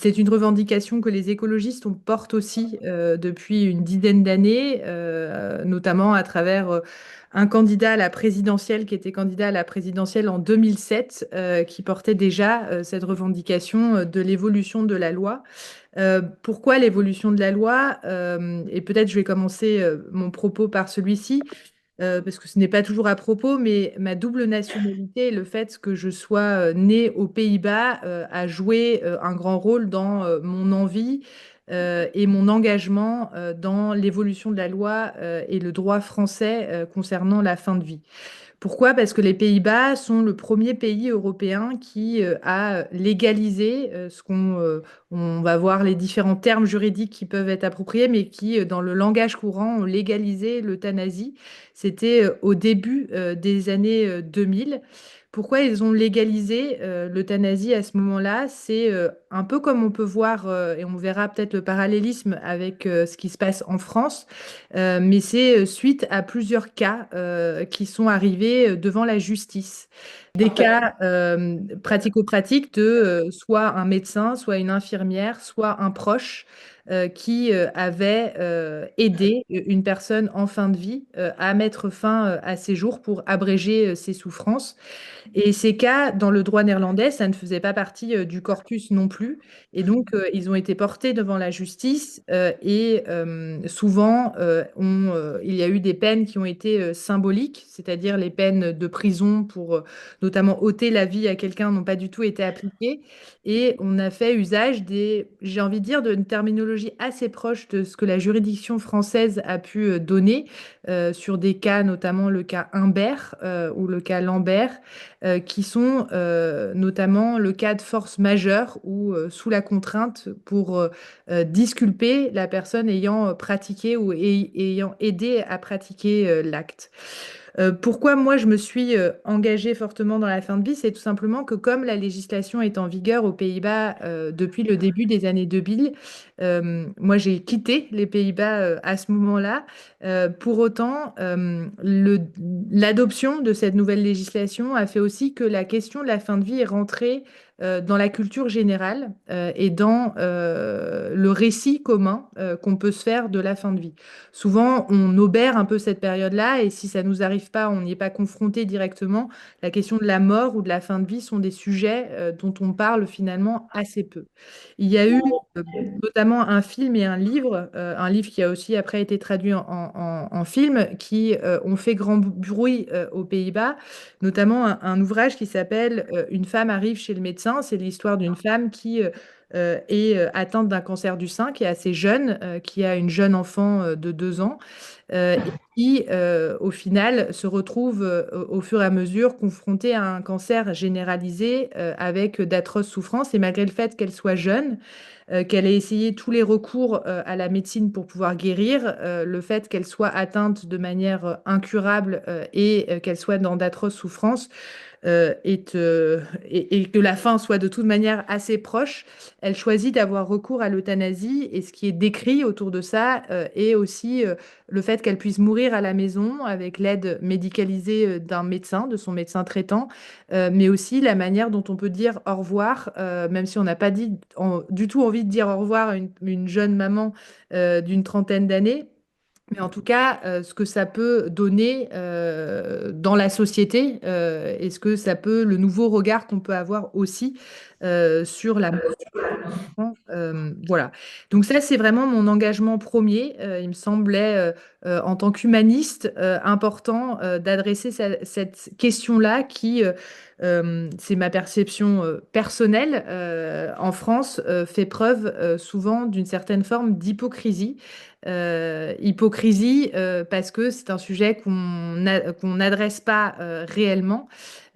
C'est une revendication que les écologistes on portent aussi depuis une dizaine d'années, notamment à travers un candidat à la présidentielle qui était candidat à la présidentielle en 2007, qui portait déjà cette revendication de l'évolution de la loi. Pourquoi l'évolution de la loi? Et peut-être je vais commencer mon propos par celui-ci parce que ce n'est pas toujours à propos, mais ma double nationalité et le fait que je sois née aux Pays-Bas a joué un grand rôle dans mon envie et mon engagement dans l'évolution de la loi et le droit français concernant la fin de vie. Pourquoi? Parce que les Pays-Bas sont le premier pays européen qui a légalisé on va voir les différents termes juridiques qui peuvent être appropriés, mais qui, dans le langage courant, ont légalisé l'euthanasie. C'était au début des années 2000. Pourquoi ils ont légalisé l'euthanasie à ce moment-là? C'est un peu comme on peut voir, et on verra peut-être le parallélisme avec ce qui se passe en France, mais c'est suite à plusieurs cas qui sont arrivés devant la justice. Des cas pratico-pratiques de soit un médecin, soit une infirmière, soit un proche qui avait aidé une personne en fin de vie à mettre fin à ses jours pour abréger ses souffrances. Et ces cas, dans le droit néerlandais, ça ne faisait pas partie du corpus non plus. Et donc, ils ont été portés devant la justice et souvent, il y a eu des peines qui ont été symboliques, c'est-à-dire les peines de prison pour notamment ôter la vie à quelqu'un n'ont pas du tout été appliquées. Et on a fait usage j'ai envie de dire, d'une terminologie assez proche de ce que la juridiction française a pu donner sur des cas, notamment le cas Humbert ou le cas Lambert qui sont notamment le cas de force majeure ou sous la contrainte pour disculper la personne ayant pratiqué ou ayant aidé à pratiquer l'acte. Pourquoi moi je me suis engagée fortement dans la fin de vie, c'est tout simplement que comme la législation est en vigueur aux Pays-Bas depuis le début des années 2000, moi j'ai quitté les Pays-Bas à ce moment-là. Pour autant, l'adoption de cette nouvelle législation a fait aussi que la question de la fin de vie est rentrée dans la culture générale et dans le récit commun qu'on peut se faire de la fin de vie. Souvent, on obère un peu cette période-là et si ça nous arrive pas, on n'y est pas confronté directement. La question de la mort ou de la fin de vie sont des sujets dont on parle finalement assez peu. Il y a eu euh, notamment un film et un livre qui a aussi après été traduit en film, qui ont fait grand bruit aux Pays-Bas, notamment un ouvrage qui s'appelle Une femme arrive chez le médecin. C'est l'histoire d'une femme qui est atteinte d'un cancer du sein, qui est assez jeune, qui a une jeune enfant de 2 ans et qui, au final, se retrouve au fur et à mesure confrontée à un cancer généralisé avec d'atroces souffrances. Et malgré le fait qu'elle soit jeune, qu'elle ait essayé tous les recours à la médecine pour pouvoir guérir, le fait qu'elle soit atteinte de manière incurable et qu'elle soit dans d'atroces souffrances et que la fin soit de toute manière assez proche, elle choisit d'avoir recours à l'euthanasie. Et ce qui est décrit autour de ça est aussi le fait qu'elle puisse mourir à la maison avec l'aide médicalisée d'un médecin, de son médecin traitant, mais aussi la manière dont on peut dire au revoir, même si on n'a pas du tout envie de dire au revoir à une jeune maman d'une trentaine d'années. Mais en tout cas, ce que ça peut donner dans la société, et ce que ça peut, le nouveau regard qu'on peut avoir aussi sur la mort. Voilà. Donc ça, c'est vraiment mon engagement premier. Il me semblait, en tant qu'humaniste, important d'adresser cette question-là qui, c'est ma perception personnelle, en France, fait preuve souvent d'une certaine forme d'hypocrisie. Hypocrisie parce que c'est un sujet qu'on n'adresse pas réellement.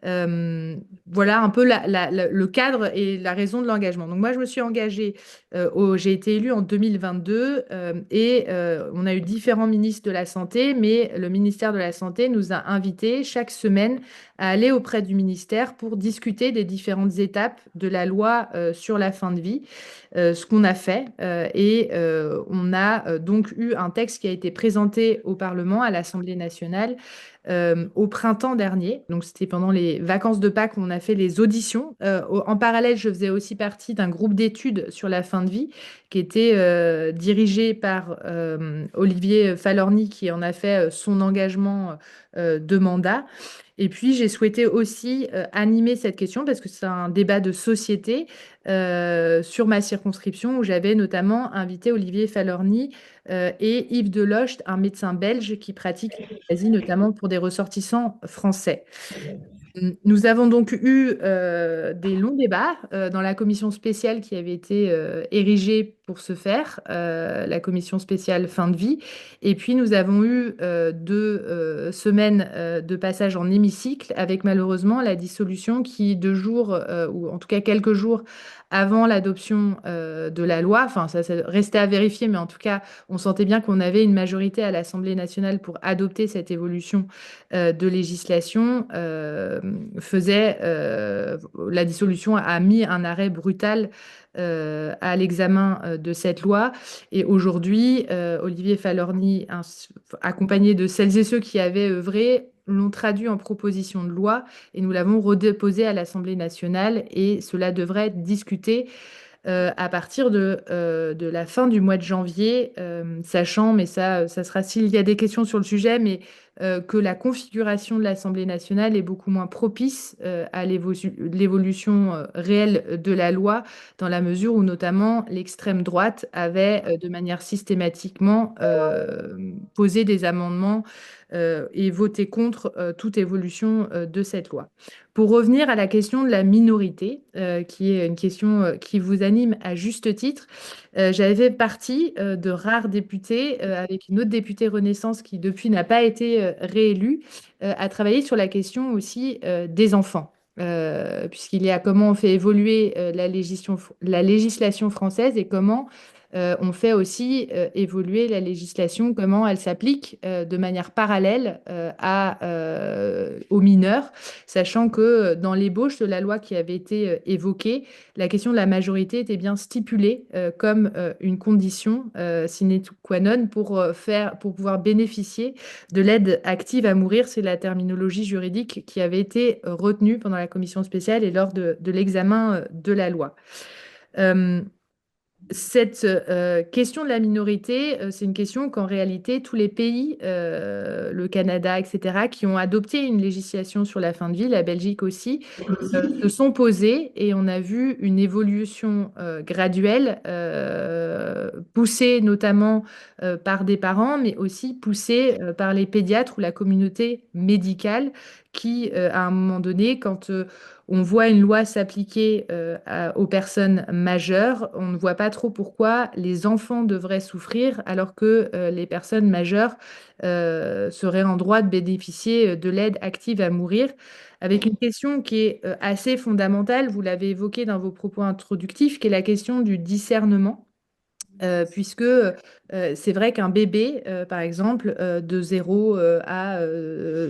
Euh, voilà un peu le cadre et la raison de l'engagement. Donc moi, je me suis engagée, j'ai été élue en 2022 et on a eu différents ministres de la Santé, mais le ministère de la Santé nous a invités chaque semaine à aller auprès du ministère pour discuter des différentes étapes de la loi sur la fin de vie, ce qu'on a fait. Et on a donc eu un texte qui a été présenté au Parlement, à l'Assemblée nationale, au printemps dernier. Donc, c'était pendant les vacances de Pâques qu'on a fait les auditions. En parallèle, je faisais aussi partie d'un groupe d'études sur la fin de vie qui était dirigé par Olivier Falorni, qui en a fait son engagement de mandat. Et puis, j'ai souhaité aussi animer cette question parce que c'est un débat de société sur ma circonscription où j'avais notamment invité Olivier Falorni et Yves Deloche, un médecin belge qui pratique l'euthanasie, notamment pour des ressortissants français. Nous avons donc eu des longs débats dans la commission spéciale qui avait été érigée pour ce faire, la commission spéciale fin de vie. Et puis nous avons eu 2 semaines de passage en hémicycle avec malheureusement la dissolution qui, 2 jours, ou en tout cas quelques jours avant l'adoption de la loi, enfin ça restait à vérifier, mais en tout cas on sentait bien qu'on avait une majorité à l'Assemblée nationale pour adopter cette évolution de législation faisait la dissolution a mis un arrêt brutal à l'examen de cette loi. Et aujourd'hui, Olivier Falorni, accompagné de celles et ceux qui avaient œuvré, l'ont traduit en proposition de loi et nous l'avons redéposé à l'Assemblée nationale et cela devrait être discuté à partir de la fin du mois de janvier, sachant, mais ça sera s'il y a des questions sur le sujet, mais que la configuration de l'Assemblée nationale est beaucoup moins propice à l'évolution réelle de la loi, dans la mesure où notamment l'extrême droite avait de manière systématiquement posé des amendements et voté contre toute évolution de cette loi. Pour revenir à la question de la minorité, qui est une question qui vous anime à juste titre, j'avais fait partie de rares députés, avec une autre députée Renaissance qui depuis n'a pas été réélue, à travailler sur la question aussi des enfants. Puisqu'il y a comment on fait évoluer la législation française et comment on fait aussi évoluer la législation, comment elle s'applique de manière parallèle aux mineurs, sachant que dans l'ébauche de la loi qui avait été évoquée, la question de la majorité était bien stipulée comme une condition sine qua non pour pouvoir bénéficier de l'aide active à mourir. C'est la terminologie juridique qui avait été retenue pendant la commission spéciale et lors de l'examen de la loi. Euh, cette question de la minorité, c'est une question qu'en réalité, tous les pays, le Canada, etc., qui ont adopté une législation sur la fin de vie, la Belgique aussi, se sont posés et on a vu une évolution graduelle, poussée notamment par des parents, mais aussi poussée par les pédiatres ou la communauté médicale qui, à un moment donné, quand on voit une loi s'appliquer aux personnes majeures, on ne voit pas trop pourquoi les enfants devraient souffrir alors que les personnes majeures seraient en droit de bénéficier de l'aide active à mourir, avec une question qui est assez fondamentale, vous l'avez évoqué dans vos propos introductifs, qui est la question du discernement. Puisque c'est vrai qu'un bébé, par exemple, de 0 à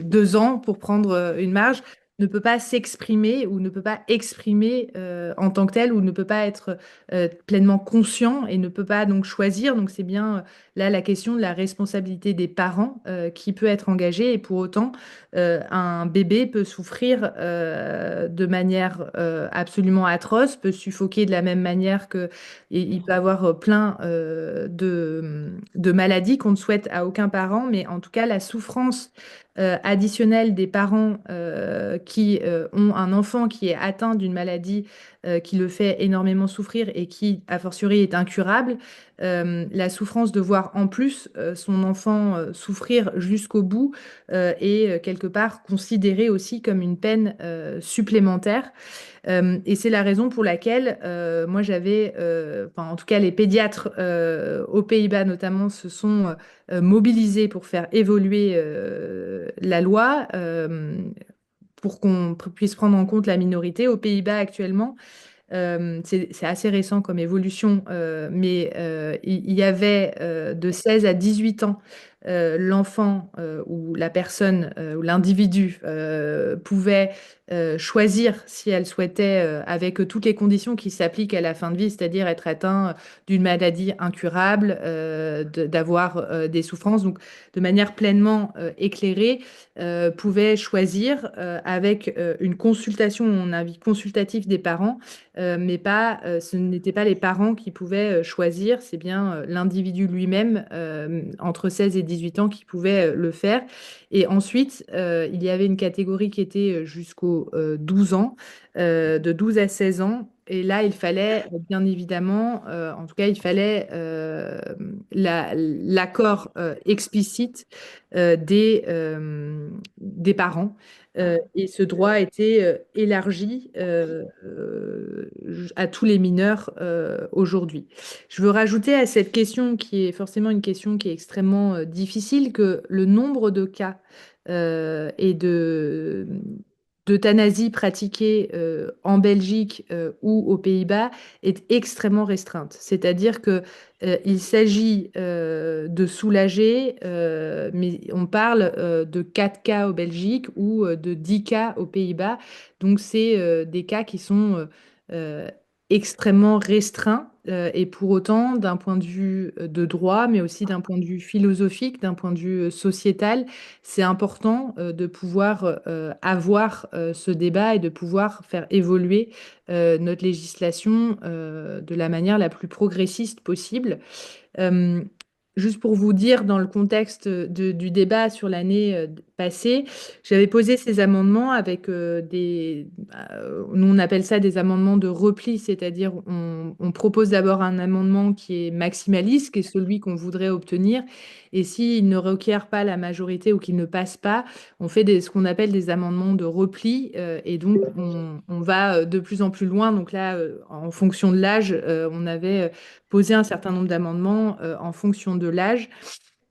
2 ans, pour prendre une marge, ne peut pas s'exprimer ou ne peut pas exprimer en tant que tel ou ne peut pas être pleinement conscient et ne peut pas donc choisir. Donc c'est bien là la question de la responsabilité des parents qui peut être engagée et pour autant un bébé peut souffrir de manière absolument atroce, peut suffoquer de la même manière que et il peut avoir plein de maladies qu'on ne souhaite à aucun parent, mais en tout cas, la souffrance additionnelle des parents qui ont un enfant qui est atteint d'une maladie qui le fait énormément souffrir et qui, a fortiori, est incurable, la souffrance de voir en plus son enfant souffrir jusqu'au bout est quelque part considérée aussi comme une peine supplémentaire. Et c'est la raison pour laquelle moi j'avais, enfin en tout cas les pédiatres aux Pays-Bas notamment se sont mobilisés pour faire évoluer la loi pour qu'on puisse prendre en compte la minorité. Aux Pays-Bas actuellement, c'est assez récent comme évolution, mais il y avait de 16 à 18 ans, l'enfant ou la personne ou l'individu pouvait choisir si elle souhaitait, avec toutes les conditions qui s'appliquent à la fin de vie, c'est-à-dire être atteint d'une maladie incurable, d'avoir des souffrances, donc de manière pleinement éclairée, pouvait choisir avec une consultation, un avis consultatif des parents, mais pas, ce n'étaient pas les parents qui pouvaient choisir, c'est bien l'individu lui-même entre 16 et 18 ans qui pouvait le faire. Et ensuite, il y avait une catégorie qui était jusqu'aux 12 ans, de 12 à 16 ans. Et là, il fallait, bien évidemment, en tout cas, il fallait l'accord explicite des parents. Et ce droit a été élargi à tous les mineurs aujourd'hui. Je veux rajouter à cette question, qui est forcément une question qui est extrêmement difficile, que le nombre de cas et d'euthanasie pratiquée en Belgique ou aux Pays-Bas est extrêmement restreinte. C'est-à-dire que il s'agit de soulager, mais on parle de 4 cas au Belgique ou de 10 cas aux Pays-Bas. Donc c'est des cas qui sont euh, extrêmement restreints. Et pour autant, d'un point de vue de droit, mais aussi d'un point de vue philosophique, d'un point de vue sociétal, c'est important de pouvoir avoir ce débat et de pouvoir faire évoluer notre législation de la manière la plus progressiste possible. Euh, Juste pour vous dire, dans le contexte du débat sur l'année passée, j'avais posé ces amendements avec nous on appelle ça des amendements de repli, c'est-à-dire on propose d'abord un amendement qui est maximaliste, qui est celui qu'on voudrait obtenir, et s'il ne requiert pas la majorité ou qu'il ne passe pas, on fait ce qu'on appelle des amendements de repli, et donc on va de plus en plus loin. Donc là, en fonction de l'âge, on avait poser un certain nombre d'amendements en fonction de l'âge.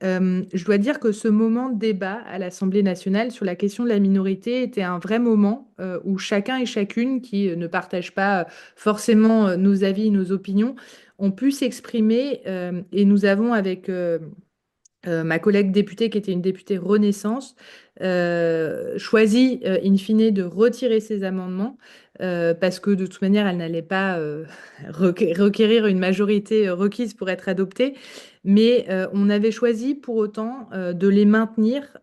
Je dois dire que ce moment de débat à l'Assemblée nationale sur la question de la minorité était un vrai moment où chacun et chacune qui ne partagent pas forcément nos avis, nos opinions, ont pu s'exprimer et nous avons avec ma collègue députée, qui était une députée Renaissance, choisit in fine de retirer ses amendements parce que de toute manière, elle n'allait pas requérir une majorité requise pour être adoptée. Mais on avait choisi pour autant de les maintenir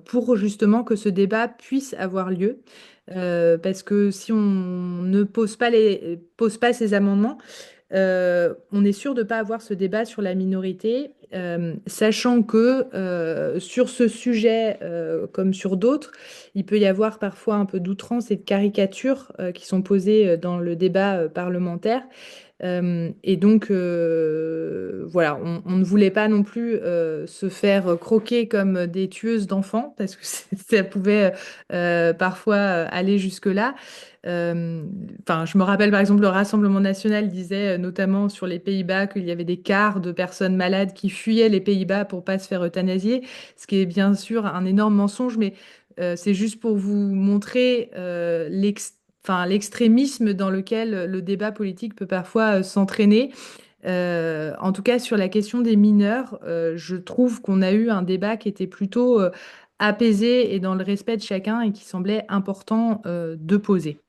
pour justement que ce débat puisse avoir lieu. Parce que si on ne pose pas ces amendements, on est sûr de ne pas avoir ce débat sur la minorité, sachant que sur ce sujet, comme sur d'autres, il peut y avoir parfois un peu d'outrance et de caricature qui sont posées dans le débat parlementaire. Et donc, voilà, on ne voulait pas non plus se faire croquer comme des tueuses d'enfants, parce que ça pouvait parfois aller jusque-là. Euh, Enfin, je me rappelle par exemple, le Rassemblement national disait notamment sur les Pays-Bas qu'il y avait des quarts de personnes malades qui fuyaient les Pays-Bas pour pas se faire euthanasier, ce qui est bien sûr un énorme mensonge, mais c'est juste pour vous montrer enfin, l'extrémisme dans lequel le débat politique peut parfois s'entraîner. En tout cas, sur la question des mineurs, je trouve qu'on a eu un débat qui était plutôt apaisé et dans le respect de chacun et qui semblait important de poser.